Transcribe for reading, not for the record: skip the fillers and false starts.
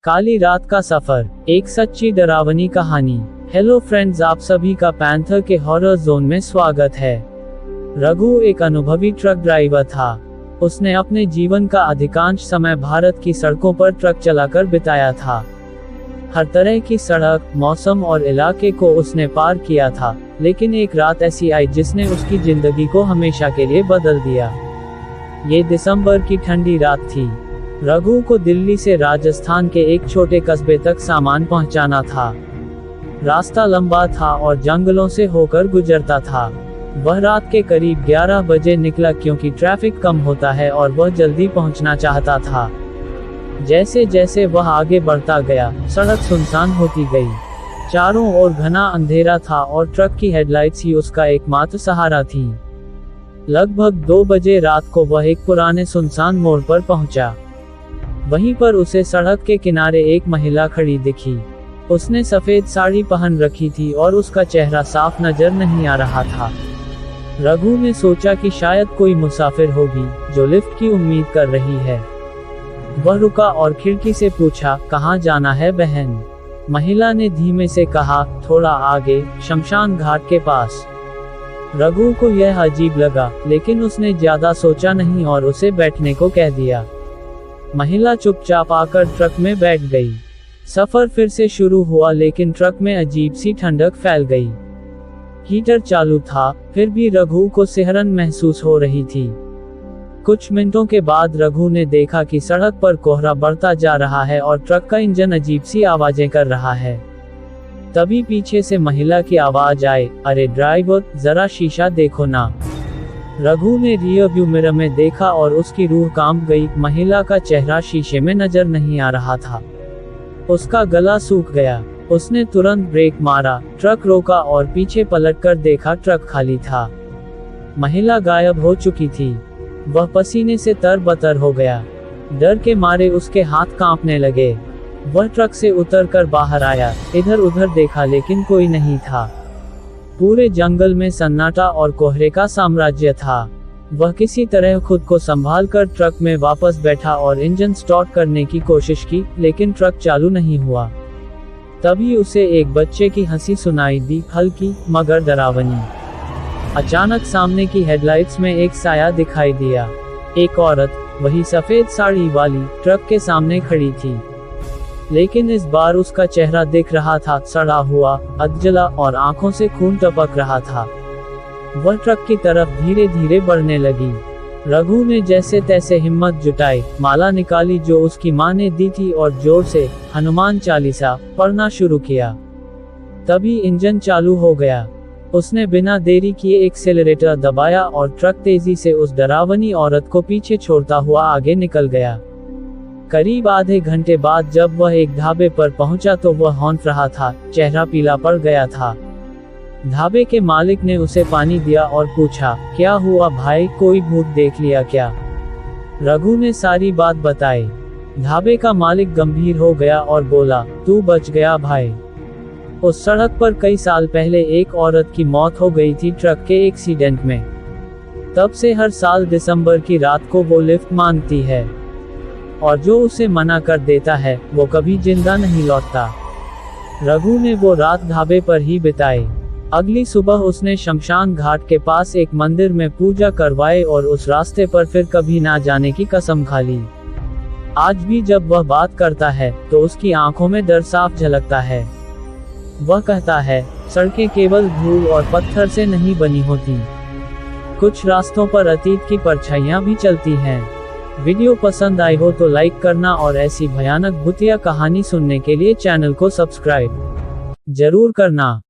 काली रात का सफर, एक सच्ची डरावनी कहानी। हेलो फ्रेंड्स, आप सभी का पैंथर के हॉरर जोन में स्वागत है। रघु एक अनुभवी ट्रक ड्राइवर था। उसने अपने जीवन का अधिकांश समय भारत की सड़कों पर ट्रक चलाकर बिताया था। हर तरह की सड़क, मौसम और इलाके को उसने पार किया था, लेकिन एक रात ऐसी आई जिसने उसकी जिंदगी को हमेशा के लिए बदल दिया। ये दिसंबर की ठंडी रात थी। रघु को दिल्ली से राजस्थान के एक छोटे कस्बे तक सामान पहुंचाना था। रास्ता लंबा था और जंगलों से होकर गुजरता था। वह रात के करीब 11 बजे निकला क्योंकि ट्रैफिक कम होता है और वह जल्दी पहुंचना चाहता था। जैसे जैसे वह आगे बढ़ता गया, सड़क सुनसान होती गई। चारों ओर घना अंधेरा था और ट्रक की हेडलाइट्स ही उसका एकमात्र सहारा थी। लगभग 2 बजे रात को वह एक पुराने सुनसान मोड़ पर पहुंचा। वहीं पर उसे सड़क के किनारे एक महिला खड़ी दिखी। उसने सफेद साड़ी पहन रखी थी और उसका चेहरा साफ नजर नहीं आ रहा था। रघु ने सोचा कि शायद कोई मुसाफिर होगी जो लिफ्ट की उम्मीद कर रही है। वह रुका और खिड़की से पूछा, कहाँ जाना है बहन? महिला ने धीमे से कहा, थोड़ा आगे, शमशान घाट के पास। रघु को यह अजीब लगा, लेकिन उसने ज्यादा सोचा नहीं और उसे बैठने को कह दिया। महिला चुपचाप आकर ट्रक में बैठ गई। सफर फिर से शुरू हुआ, लेकिन ट्रक में अजीब सी ठंडक फैल गई। हीटर चालू था, फिर भी रघु को सिहरन महसूस हो रही थी। कुछ मिनटों के बाद रघु ने देखा कि सड़क पर कोहरा बढ़ता जा रहा है और ट्रक का इंजन अजीब सी आवाजें कर रहा है। तभी पीछे से महिला की आवाज आई, अरे ड्राइवर, जरा शीशा देखो ना। रघु ने रियर व्यू मिरर में देखा और उसकी रूह कांप गई। महिला का चेहरा शीशे में नजर नहीं आ रहा था। उसका गला सूख गया। उसने तुरंत ब्रेक मारा, ट्रक रोका और पीछे पलटकर देखा, ट्रक खाली था। महिला गायब हो चुकी थी। वह पसीने से तरबतर हो गया। डर के मारे उसके हाथ कांपने लगे। वह ट्रक से उतरकर बाहर आया, इधर उधर देखा लेकिन कोई नहीं था। पूरे जंगल में सन्नाटा और कोहरे का साम्राज्य था। वह किसी तरह खुद को संभालकर ट्रक में वापस बैठा और इंजन स्टार्ट करने की कोशिश की, लेकिन ट्रक चालू नहीं हुआ। तभी उसे एक बच्चे की हंसी सुनाई दी, हल्की मगर डरावनी। अचानक सामने की हेडलाइट्स में एक साया दिखाई दिया। एक औरत, वही सफेद साड़ी वाली, ट्रक के सामने खड़ी थी। लेकिन इस बार उसका चेहरा दिख रहा था, सड़ा हुआ, अधजला और आंखों से खून टपक रहा था। वह ट्रक की तरफ धीरे धीरे बढ़ने लगी। रघु ने जैसे तैसे हिम्मत जुटाई, माला निकाली जो उसकी माँ ने दी थी और जोर से हनुमान चालीसा पढ़ना शुरू किया। तभी इंजन चालू हो गया। उसने बिना देरी किए एक्सेलरेटर दबाया और ट्रक तेजी से उस डरावनी औरत को पीछे छोड़ता हुआ आगे निकल गया। करीब आधे घंटे बाद जब वह एक ढाबे पर पहुंचा तो वह हौंफ रहा था, चेहरा पीला पड़ गया था। ढाबे के मालिक ने उसे पानी दिया और पूछा, क्या हुआ भाई, कोई भूत देख लिया क्या? रघु ने सारी बात बताई। ढाबे का मालिक गंभीर हो गया और बोला, तू बच गया भाई। उस सड़क पर कई साल पहले एक औरत की मौत हो गई थी ट्रक के एक्सीडेंट में। तब से हर साल दिसंबर की रात को वो लिफ्ट मांगती है और जो उसे मना कर देता है वो कभी जिंदा नहीं लौटता। रघु ने वो रात ढाबे पर ही बिताई। अगली सुबह उसने शमशान घाट के पास एक मंदिर में पूजा करवाई और उस रास्ते पर फिर कभी ना जाने की कसम खा ली। आज भी जब वह बात करता है तो उसकी आंखों में डर साफ झलकता है। वह कहता है, सड़कें केवल धूल और पत्थर से नहीं बनी होती। कुछ रास्तों पर अतीत की परछाइयां भी चलती हैं। वीडियो पसंद आई हो तो लाइक करना और ऐसी भयानक भूतिया कहानी सुनने के लिए चैनल को सब्सक्राइब जरूर करना।